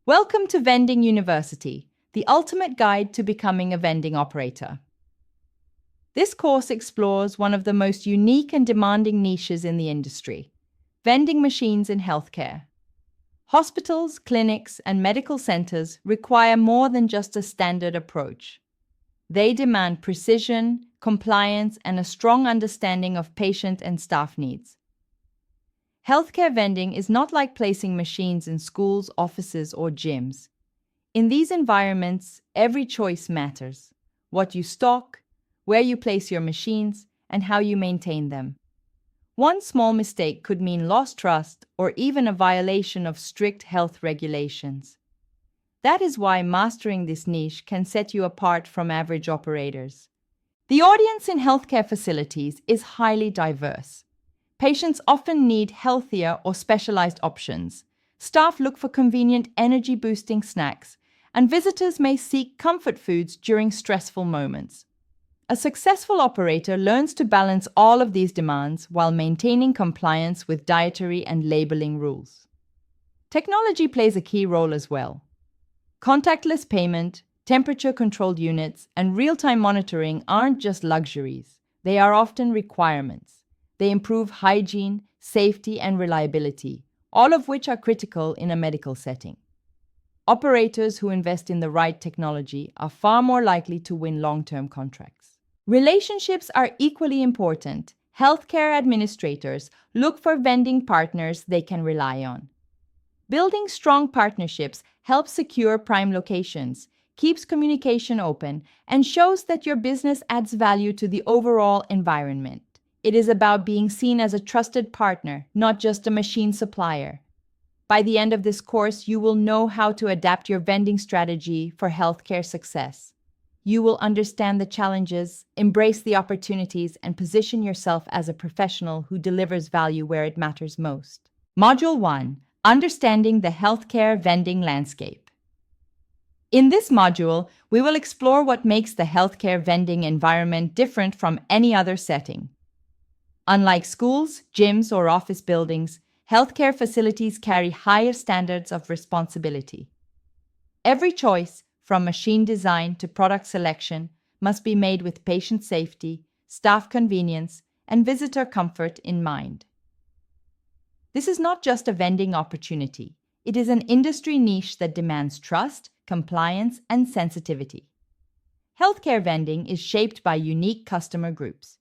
Welcome to Vending University, the ultimate guide to becoming a vending operator. This course explores one of the most unique and demanding niches in the industry: vending machines in healthcare. Hospitals, clinics, and medical centers require more than just a standard approach. They demand precision, compliance, and a strong understanding of patient and staff needs. Healthcare vending is not like placing machines in schools, offices, or gyms. In these environments, every choice matters: what you stock, where you place your machines, and how you maintain them. One small mistake could mean lost trust or even a violation of strict health regulations. That is why mastering this niche can set you apart from average operators. The audience in healthcare facilities is highly diverse. Patients often need healthier or specialized options. Staff look for convenient energy-boosting snacks, and visitors may seek comfort foods during stressful moments. A successful operator learns to balance all of these demands while maintaining compliance with dietary and labeling rules. Technology plays a key role as well. Contactless payment, temperature-controlled units, and real-time monitoring aren't just luxuries. They are often requirements. They improve hygiene, safety, and reliability, all of which are critical in a medical setting. Operators who invest in the right technology are far more likely to win long-term contracts. Relationships are equally important. Healthcare administrators look for vending partners they can rely on. Building strong partnerships helps secure prime locations, keeps communication open, and shows that your business adds value to the overall environment. It is about being seen as a trusted partner, not just a machine supplier. By the end of this course, you will know how to adapt your vending strategy for healthcare success. You will understand the challenges, embrace the opportunities, and position yourself as a professional who delivers value where it matters most. Module 1: Understanding the Healthcare Vending Landscape. In this module, we will explore what makes the healthcare vending environment different from any other setting. Unlike schools, gyms, or office buildings, healthcare facilities carry higher standards of responsibility. Every choice, from machine design to product selection, must be made with patient safety, staff convenience, and visitor comfort in mind. This is not just a vending opportunity. It is an industry niche that demands trust, compliance, and sensitivity. Healthcare vending is shaped by unique customer groups.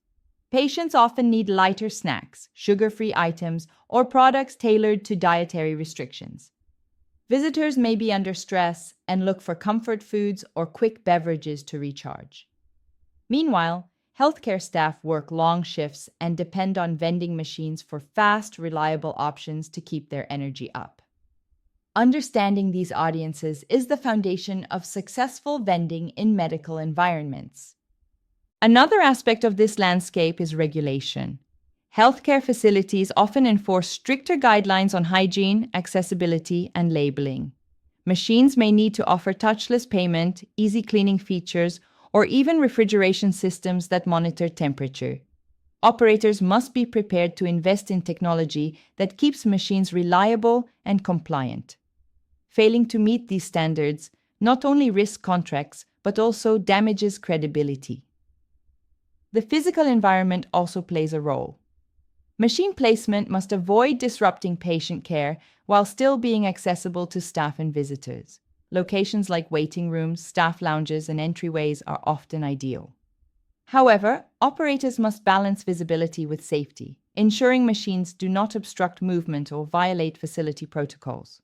Patients often need lighter snacks, sugar-free items, or products tailored to dietary restrictions. Visitors may be under stress and look for comfort foods or quick beverages to recharge. Meanwhile, healthcare staff work long shifts and depend on vending machines for fast, reliable options to keep their energy up. Understanding these audiences is the foundation of successful vending in medical environments. Another aspect of this landscape is regulation. Healthcare facilities often enforce stricter guidelines on hygiene, accessibility, and labeling. Machines may need to offer touchless payment, easy cleaning features, or even refrigeration systems that monitor temperature. Operators must be prepared to invest in technology that keeps machines reliable and compliant. Failing to meet these standards not only risks contracts, but also damages credibility. The physical environment also plays a role. Machine placement must avoid disrupting patient care while still being accessible to staff and visitors. Locations like waiting rooms, staff lounges, and entryways are often ideal. However, operators must balance visibility with safety, ensuring machines do not obstruct movement or violate facility protocols.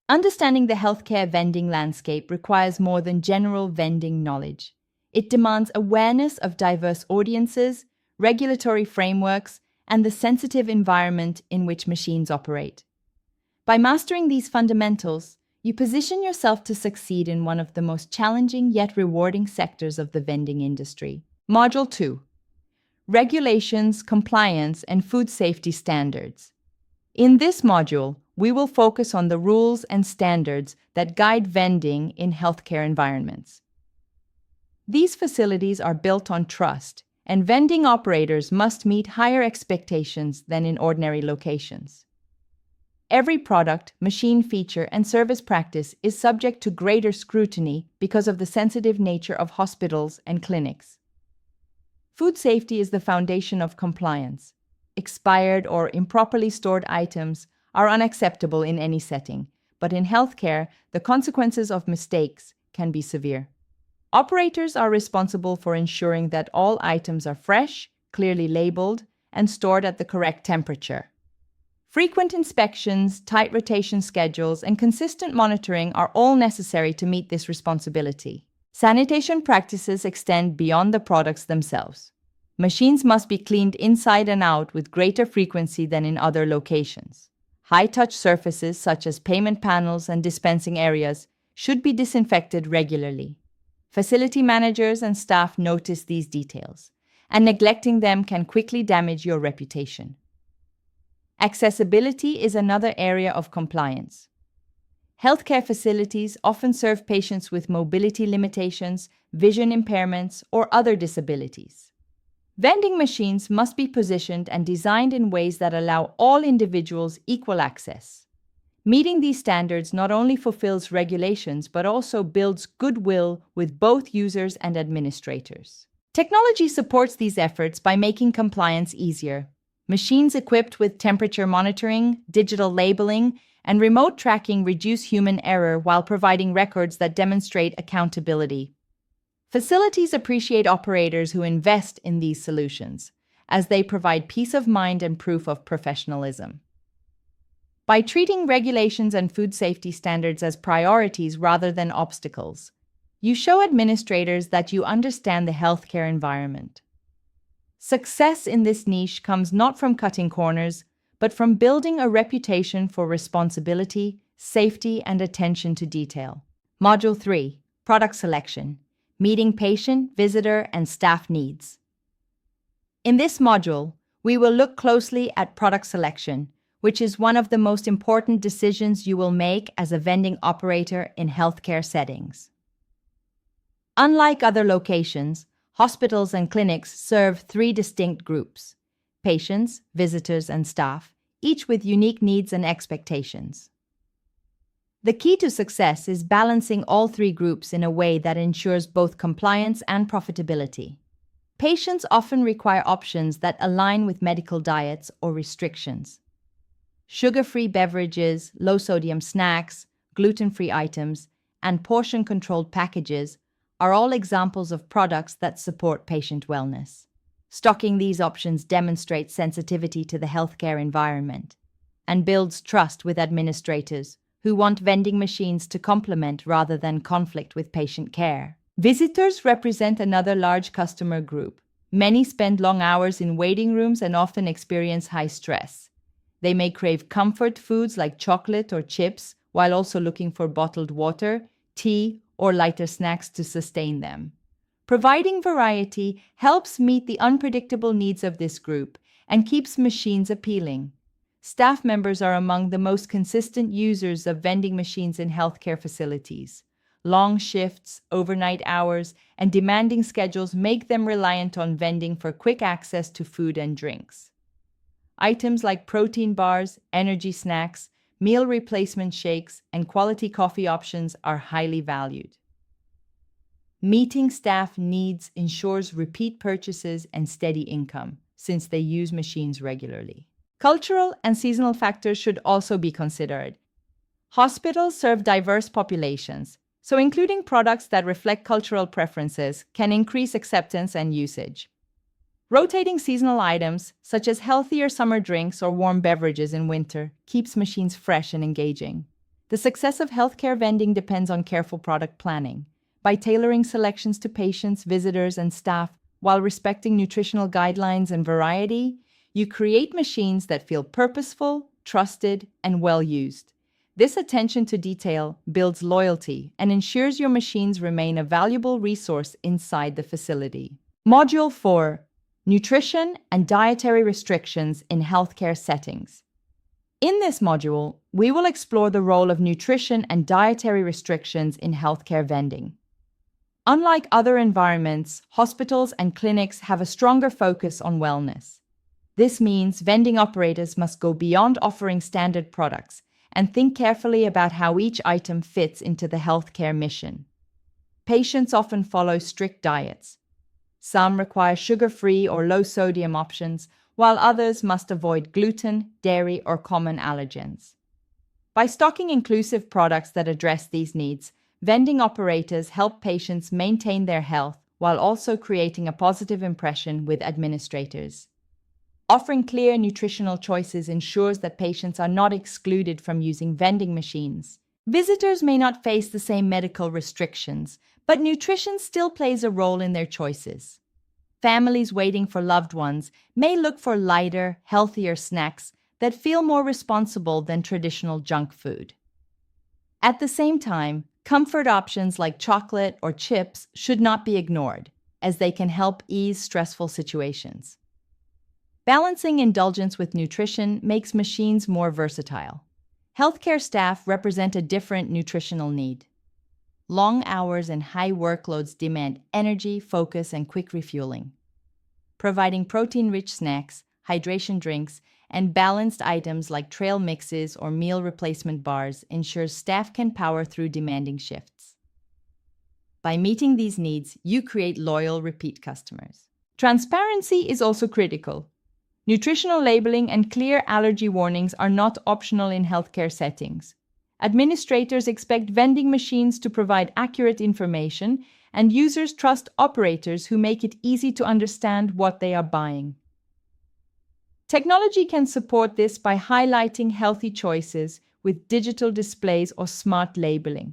Understanding the healthcare vending landscape requires more than general vending knowledge. It demands awareness of diverse audiences, regulatory frameworks, and the sensitive environment in which machines operate. By mastering these fundamentals, you position yourself to succeed in one of the most challenging yet rewarding sectors of the vending industry. Module 2: Regulations, Compliance, and Food Safety Standards. In this module, we will focus on the rules and standards that guide vending in healthcare environments. These facilities are built on trust, and vending operators must meet higher expectations than in ordinary locations. every product, machine feature, and service practice is subject to greater scrutiny because of the sensitive nature of hospitals and clinics. Food safety is the foundation of compliance. Expired or improperly stored items are unacceptable in any setting, but in healthcare, the consequences of mistakes can be severe. Operators are responsible for ensuring that all items are fresh, clearly labeled, and stored at the correct temperature. Frequent inspections, tight rotation schedules, and consistent monitoring are all necessary to meet this responsibility. Sanitation practices extend beyond the products themselves. Machines must be cleaned inside and out with greater frequency than in other locations. High-touch surfaces such as payment panels and dispensing areas should be disinfected regularly. Facility managers and staff notice these details, and neglecting them can quickly damage your reputation. Accessibility is another area of compliance. Healthcare facilities often serve patients with mobility limitations, vision impairments, or other disabilities. Vending machines must be positioned and designed in ways that allow all individuals equal access. Meeting these standards not only fulfills regulations but also builds goodwill with both users and administrators. Technology supports these efforts by making compliance easier. Machines equipped with temperature monitoring, digital labeling, and remote tracking reduce human error while providing records that demonstrate accountability. Facilities appreciate operators who invest in these solutions, as they provide peace of mind and proof of professionalism. By treating regulations and food safety standards as priorities rather than obstacles, you show administrators that you understand the healthcare environment. Success in this niche comes not from cutting corners, but from building a reputation for responsibility, safety, and attention to detail. Module 3. Product Selection. Meeting patient, visitor, and staff needs. In this module, we will look closely at product selection, which is one of the most important decisions you will make as a vending operator in healthcare settings. Unlike other locations, hospitals and clinics serve three distinct groups: patients, visitors, and staff, each with unique needs and expectations. The key to success is balancing all three groups in a way that ensures both compliance and profitability. Patients often require options that align with medical diets or restrictions. Sugar-free beverages, low-sodium snacks, gluten-free items, and portion-controlled packages are all examples of products that support patient wellness. Stocking these options demonstrates sensitivity to the healthcare environment and builds trust with administrators who want vending machines to complement rather than conflict with patient care. Visitors represent another large customer group. Many spend long hours in waiting rooms and often experience high stress. They may crave comfort foods like chocolate or chips, while also looking for bottled water, tea, or lighter snacks to sustain them. Providing variety helps meet the unpredictable needs of this group and keeps machines appealing. Staff members are among the most consistent users of vending machines in healthcare facilities. Long shifts, overnight hours, and demanding schedules make them reliant on vending for quick access to food and drinks. Items like protein bars, energy snacks, meal replacement shakes, and quality coffee options are highly valued. Meeting staff needs ensures repeat purchases and steady income, since they use machines regularly. Cultural and seasonal factors should also be considered. Hospitals serve diverse populations, so including products that reflect cultural preferences can increase acceptance and usage. Rotating seasonal items, such as healthier summer drinks or warm beverages in winter, keeps machines fresh and engaging. The success of healthcare vending depends on careful product planning. By tailoring selections to patients, visitors, and staff, while respecting nutritional guidelines and variety, you create machines that feel purposeful, trusted, and well-used. This attention to detail builds loyalty and ensures your machines remain a valuable resource inside the facility. Module 4. Nutrition and dietary restrictions in healthcare settings. In this module, we will explore the role of nutrition and dietary restrictions in healthcare vending. Unlike other environments, hospitals and clinics have a stronger focus on wellness. This means vending operators must go beyond offering standard products and think carefully about how each item fits into the healthcare mission. Patients often follow strict diets. Some require sugar-free or low-sodium options, while others must avoid gluten, dairy, or common allergens. By stocking inclusive products that address these needs, vending operators help patients maintain their health while also creating a positive impression with administrators. Offering clear nutritional choices ensures that patients are not excluded from using vending machines. Visitors may not face the same medical restrictions, but nutrition still plays a role in their choices. Families waiting for loved ones may look for lighter, healthier snacks that feel more responsible than traditional junk food. At the same time, comfort options like chocolate or chips should not be ignored, as they can help ease stressful situations. Balancing indulgence with nutrition makes machines more versatile. Healthcare staff represent a different nutritional need. Long hours and high workloads demand energy, focus, and quick refueling. Providing protein-rich snacks, hydration drinks, and balanced items like trail mixes or meal replacement bars ensures staff can power through demanding shifts. By meeting these needs, you create loyal, repeat customers. Transparency is also critical. Nutritional labeling and clear allergy warnings are not optional in healthcare settings. Administrators expect vending machines to provide accurate information, and users trust operators who make it easy to understand what they are buying. Technology can support this by highlighting healthy choices with digital displays or smart labeling.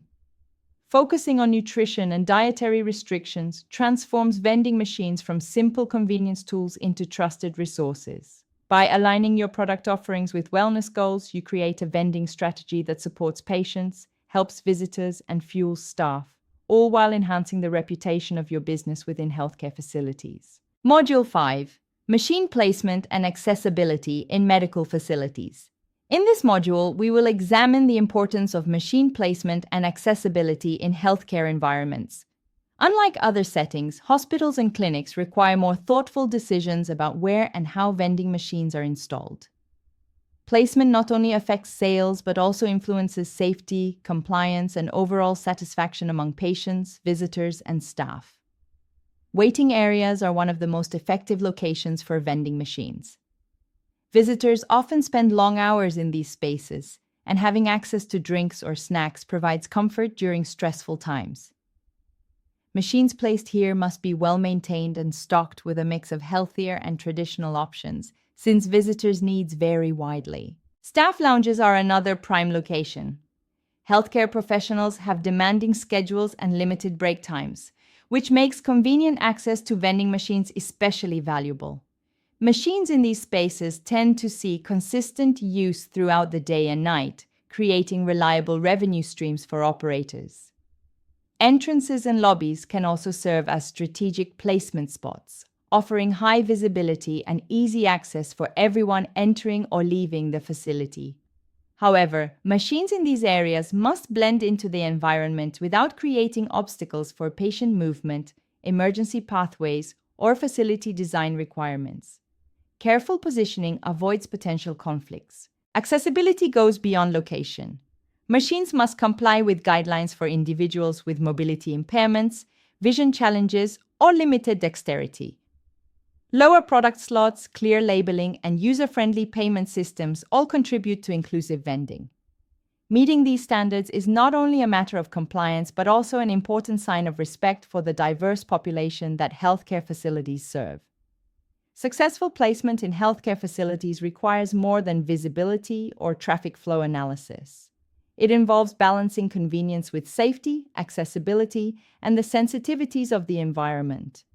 Focusing on nutrition and dietary restrictions transforms vending machines from simple convenience tools into trusted resources. By aligning your product offerings with wellness goals, you create a vending strategy that supports patients, helps visitors, and fuels staff, all while enhancing the reputation of your business within healthcare facilities. Module 5: Machine Placement and Accessibility in Medical Facilities. In this module, we will examine the importance of machine placement and accessibility in healthcare environments. Unlike other settings, hospitals and clinics require more thoughtful decisions about where and how vending machines are installed. Placement not only affects sales, but also influences safety, compliance, and overall satisfaction among patients, visitors, and staff. Waiting areas are one of the most effective locations for vending machines. Visitors often spend long hours in these spaces, and having access to drinks or snacks provides comfort during stressful times. Machines placed here must be well maintained and stocked with a mix of healthier and traditional options, since visitors' needs vary widely. Staff lounges are another prime location. Healthcare professionals have demanding schedules and limited break times, which makes convenient access to vending machines especially valuable. Machines in these spaces tend to see consistent use throughout the day and night, creating reliable revenue streams for operators. Entrances and lobbies can also serve as strategic placement spots, offering high visibility and easy access for everyone entering or leaving the facility. However, machines in these areas must blend into the environment without creating obstacles for patient movement, emergency pathways, or facility design requirements. Careful positioning avoids potential conflicts. Accessibility goes beyond location. Machines must comply with guidelines for individuals with mobility impairments, vision challenges, or limited dexterity. Lower product slots, clear labeling, and user-friendly payment systems all contribute to inclusive vending. Meeting these standards is not only a matter of compliance, but also an important sign of respect for the diverse population that healthcare facilities serve. Successful placement in healthcare facilities requires more than visibility or traffic flow analysis. It involves balancing convenience with safety, accessibility, and the sensitivities of the environment.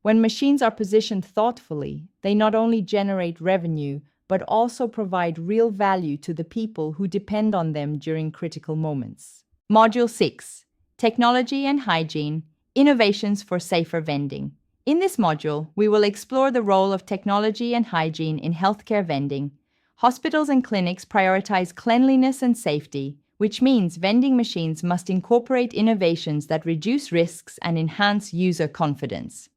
When machines are positioned thoughtfully, they not only generate revenue, but also provide real value to the people who depend on them during critical moments. Module 6: Technology and Hygiene, Innovations for Safer Vending. In this module, we will explore the role of technology and hygiene in healthcare vending. Hospitals and clinics prioritize cleanliness and safety, which means vending machines must incorporate innovations that reduce risks and enhance user confidence.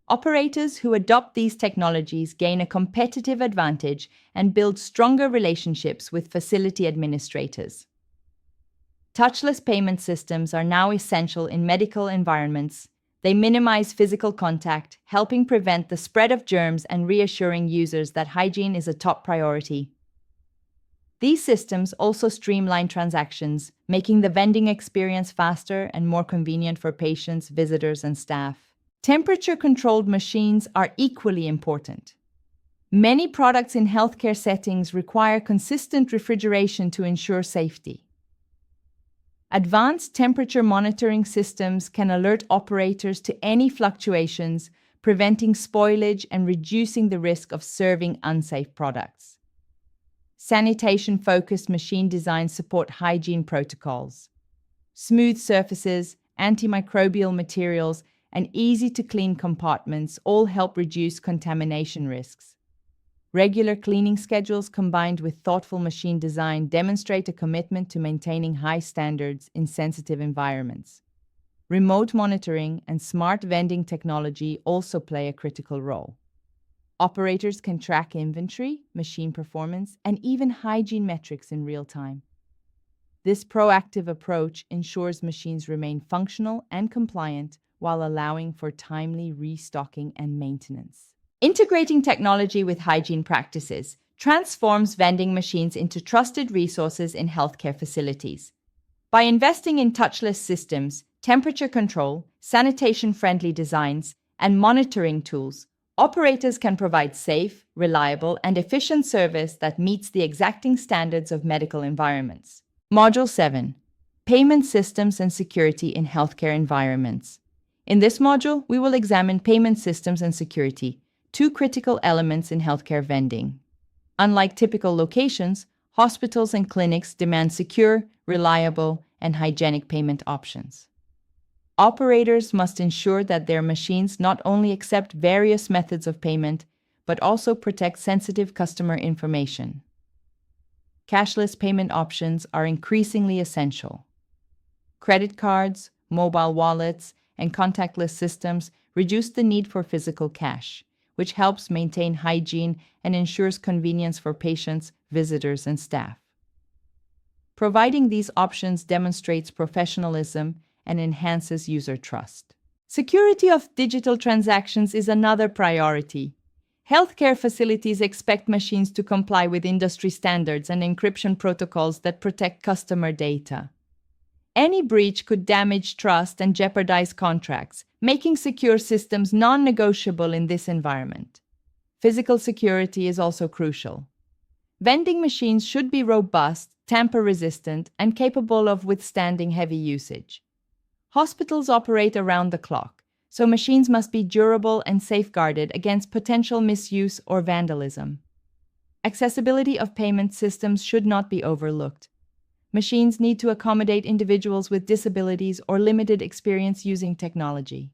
Operators who adopt these technologies gain a competitive advantage and build stronger relationships with facility administrators. Touchless payment systems are now essential in medical environments. They minimize physical contact, helping prevent the spread of germs and reassuring users that hygiene is a top priority. These systems also streamline transactions, making the vending experience faster and more convenient for patients, visitors, and staff. Temperature-controlled machines are equally important. Many products in healthcare settings require consistent refrigeration to ensure safety. Advanced temperature monitoring systems can alert operators to any fluctuations, preventing spoilage and reducing the risk of serving unsafe products. Sanitation-focused machine designs support hygiene protocols. Smooth surfaces, antimicrobial materials, and easy-to-clean compartments all help reduce contamination risks. Regular cleaning schedules combined with thoughtful machine design demonstrate a commitment to maintaining high standards in sensitive environments. Remote monitoring and smart vending technology also play a critical role. Operators can track inventory, machine performance, and even hygiene metrics in real time. This proactive approach ensures machines remain functional and compliant while allowing for timely restocking and maintenance. Integrating technology with hygiene practices transforms vending machines into trusted resources in healthcare facilities. By investing in touchless systems, temperature control, sanitation-friendly designs, and monitoring tools, operators can provide safe, reliable, and efficient service that meets the exacting standards of medical environments. Module 7. Payment Systems and Security in Healthcare Environments. In this module, we will examine payment systems and security, two critical elements in healthcare vending. Unlike typical locations, hospitals and clinics demand secure, reliable, and hygienic payment options. Operators must ensure that their machines not only accept various methods of payment, but also protect sensitive customer information. Cashless payment options are increasingly essential. Credit cards, mobile wallets, and contactless systems reduce the need for physical cash, which helps maintain hygiene and ensures convenience for patients, visitors, and staff. Providing these options demonstrates professionalism and enhances user trust. Security of digital transactions is another priority. Healthcare facilities expect machines to comply with industry standards and encryption protocols that protect customer data. Any breach could damage trust and jeopardize contracts, making secure systems non-negotiable in this environment. Physical security is also crucial. Vending machines should be robust, tamper-resistant, and capable of withstanding heavy usage. Hospitals operate around the clock, so machines must be durable and safeguarded against potential misuse or vandalism. Accessibility of payment systems should not be overlooked. Machines need to accommodate individuals with disabilities or limited experience using technology.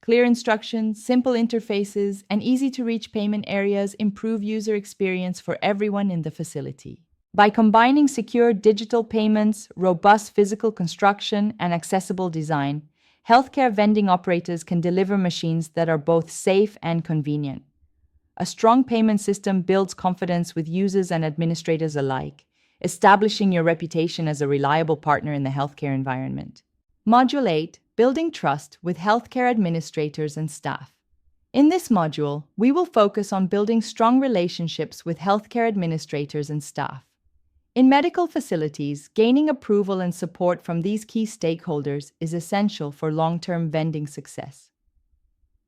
Clear instructions, simple interfaces, and easy-to-reach payment areas improve user experience for everyone in the facility. By combining secure digital payments, robust physical construction, and accessible design, healthcare vending operators can deliver machines that are both safe and convenient. A strong payment system builds confidence with users and administrators alike, establishing your reputation as a reliable partner in the healthcare environment. Module 8. Building Trust with Healthcare Administrators and Staff. In this module, we will focus on building strong relationships with healthcare administrators and staff. In medical facilities, gaining approval and support from these key stakeholders is essential for long-term vending success.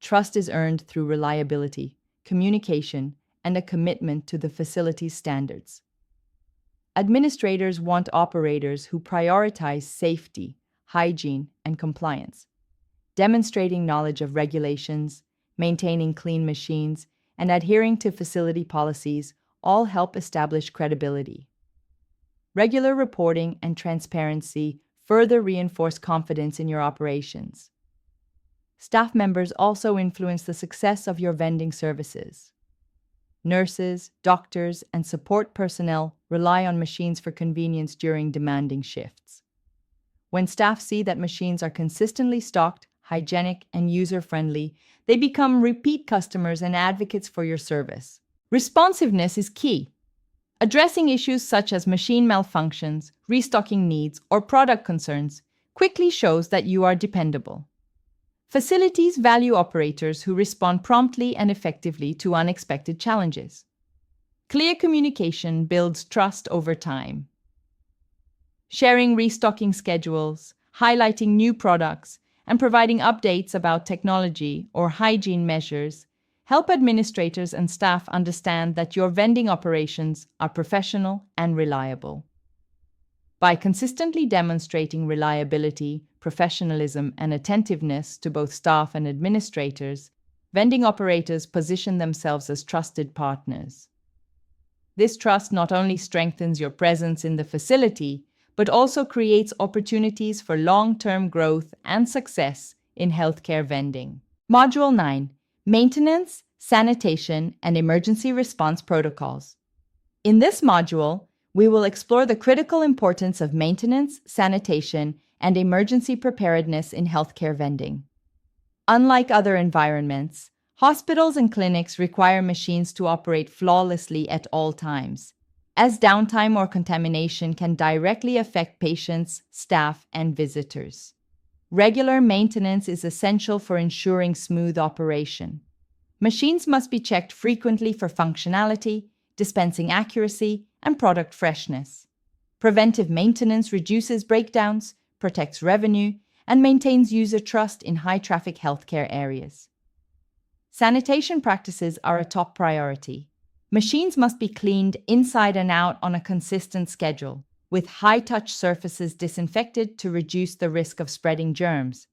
Trust is earned through reliability, communication, and a commitment to the facility's standards. Administrators want operators who prioritize safety, hygiene, and compliance. Demonstrating knowledge of regulations, maintaining clean machines, and adhering to facility policies all help establish credibility. Regular reporting and transparency further reinforce confidence in your operations. Staff members also influence the success of your vending services. Nurses, doctors, and support personnel rely on machines for convenience during demanding shifts. When staff see that machines are consistently stocked, hygienic, and user-friendly, they become repeat customers and advocates for your service. Responsiveness is key. Addressing issues such as machine malfunctions, restocking needs, or product concerns quickly shows that you are dependable. Facilities value operators who respond promptly and effectively to unexpected challenges. Clear communication builds trust over time. Sharing restocking schedules, highlighting new products, and providing updates about technology or hygiene measures help administrators and staff understand that your vending operations are professional and reliable. By consistently demonstrating reliability, professionalism, and attentiveness to both staff and administrators, vending operators position themselves as trusted partners. This trust not only strengthens your presence in the facility, but also creates opportunities for long-term growth and success in healthcare vending. Module 9: Maintenance, Sanitation, and Emergency Response Protocols. In this module, we will explore the critical importance of maintenance, sanitation, and emergency preparedness in healthcare vending. Unlike other environments, hospitals and clinics require machines to operate flawlessly at all times, as downtime or contamination can directly affect patients, staff, and visitors. Regular maintenance is essential for ensuring smooth operation. Machines must be checked frequently for functionality, dispensing accuracy, and product freshness. Preventive maintenance reduces breakdowns, protects revenue, and maintains user trust in high-traffic healthcare areas. Sanitation practices are a top priority. Machines must be cleaned inside and out on a consistent schedule, with high-touch surfaces disinfected to reduce the risk of spreading germs.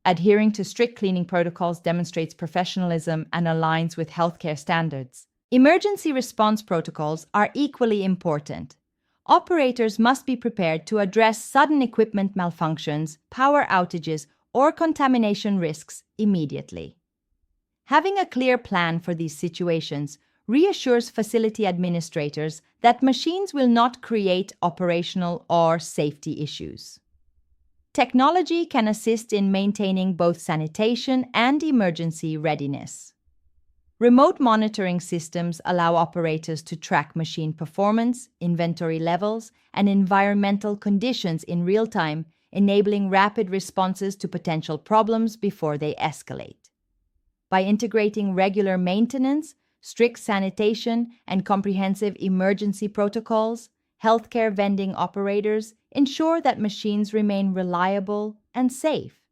Adhering to strict cleaning protocols demonstrates professionalism and aligns with healthcare standards. Emergency response protocols are equally important. Operators must be prepared to address sudden equipment malfunctions, power outages, or contamination risks immediately. Having a clear plan for these situations reassures facility administrators that machines will not create operational or safety issues. Technology can assist in maintaining both sanitation and emergency readiness. Remote monitoring systems allow operators to track machine performance, inventory levels, and environmental conditions in real time, enabling rapid responses to potential problems before they escalate. By integrating regular maintenance, strict sanitation, and comprehensive emergency protocols, healthcare vending operators ensure that machines remain reliable and safe.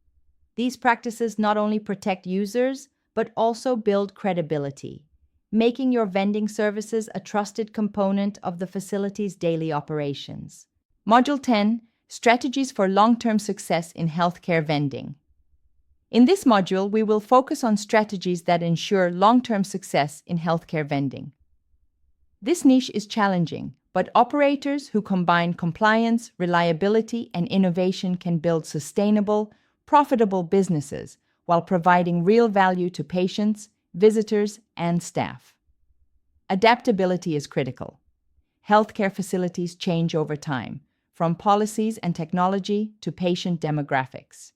These practices not only protect users, but also build credibility, making your vending services a trusted component of the facility's daily operations. Module 10: Strategies for Long-Term Success in Healthcare Vending. In this module, we will focus on strategies that ensure long-term success in healthcare vending. This niche is challenging, but operators who combine compliance, reliability, and innovation can build sustainable, profitable businesses while providing real value to patients, visitors, and staff. Adaptability is critical. Healthcare facilities change over time, from policies and technology to patient demographics.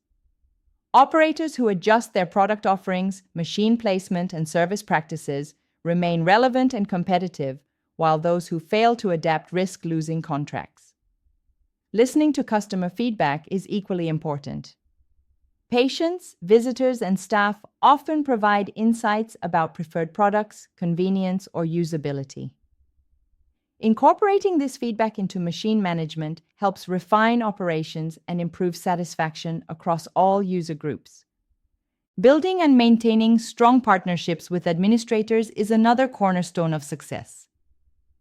Operators who adjust their product offerings, machine placement, and service practices remain relevant and competitive, while those who fail to adapt risk losing contracts. Listening to customer feedback is equally important. Patients, visitors, and staff often provide insights about preferred products, convenience, or usability. Incorporating this feedback into machine management helps refine operations and improve satisfaction across all user groups. Building and maintaining strong partnerships with administrators is another cornerstone of success.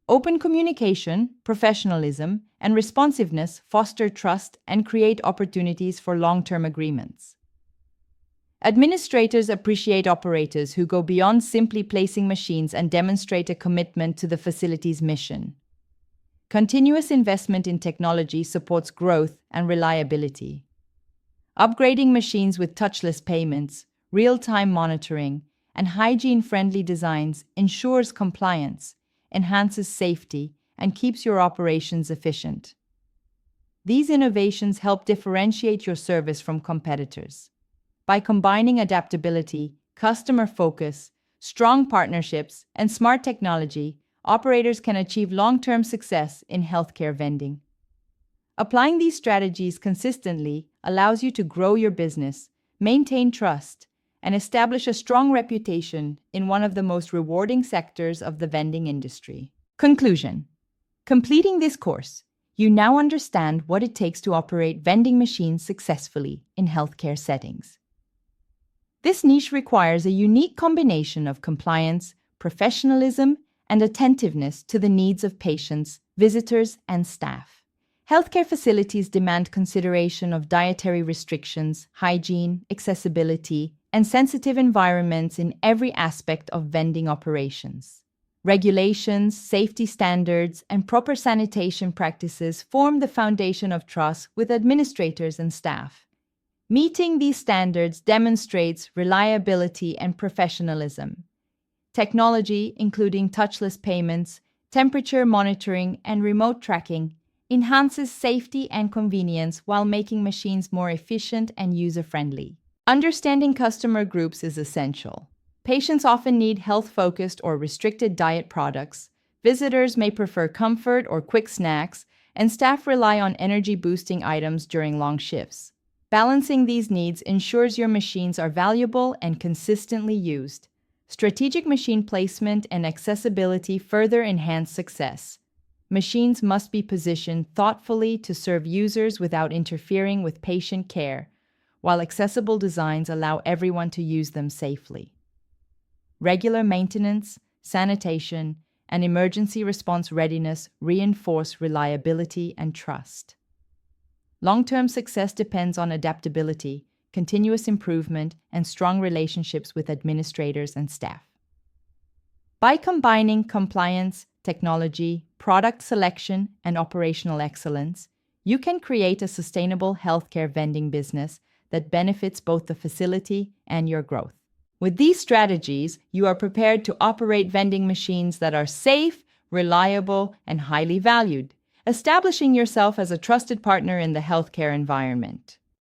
Open communication, professionalism, and responsiveness foster trust and create opportunities for long-term agreements. Administrators appreciate operators who go beyond simply placing machines and demonstrate a commitment to the facility's mission. Continuous investment in technology supports growth and reliability. Upgrading machines with touchless payments, real-time monitoring, and hygiene-friendly designs ensures compliance, enhances safety, and keeps your operations efficient. These innovations help differentiate your service from competitors. By combining adaptability, customer focus, strong partnerships, and smart technology, operators can achieve long-term success in healthcare vending. Applying these strategies consistently allows you to grow your business, maintain trust, and establish a strong reputation in one of the most rewarding sectors of the vending industry. Conclusion. Completing this course, you now understand what it takes to operate vending machines successfully in healthcare settings. This niche requires a unique combination of compliance, professionalism, and attentiveness to the needs of patients, visitors, and staff. Healthcare facilities demand consideration of dietary restrictions, hygiene, accessibility, and sensitive environments in every aspect of vending operations. Regulations, safety standards, and proper sanitation practices form the foundation of trust with administrators and staff. Meeting these standards demonstrates reliability and professionalism. Technology, including touchless payments, temperature monitoring, and remote tracking, enhances safety and convenience while making machines more efficient and user-friendly. Understanding customer groups is essential. Patients often need health-focused or restricted diet products, visitors may prefer comfort or quick snacks, and staff rely on energy-boosting items during long shifts. Balancing these needs ensures your machines are valuable and consistently used. Strategic machine placement and accessibility further enhance success. Machines must be positioned thoughtfully to serve users without interfering with patient care, while accessible designs allow everyone to use them safely. Regular maintenance, sanitation, and emergency response readiness reinforce reliability and trust. Long-term success depends on adaptability, continuous improvement, and strong relationships with administrators and staff. By combining compliance, technology, product selection, and operational excellence, you can create a sustainable healthcare vending business that benefits both the facility and your growth. With these strategies, you are prepared to operate vending machines that are safe, reliable, and highly valued, establishing yourself as a trusted partner in the healthcare environment.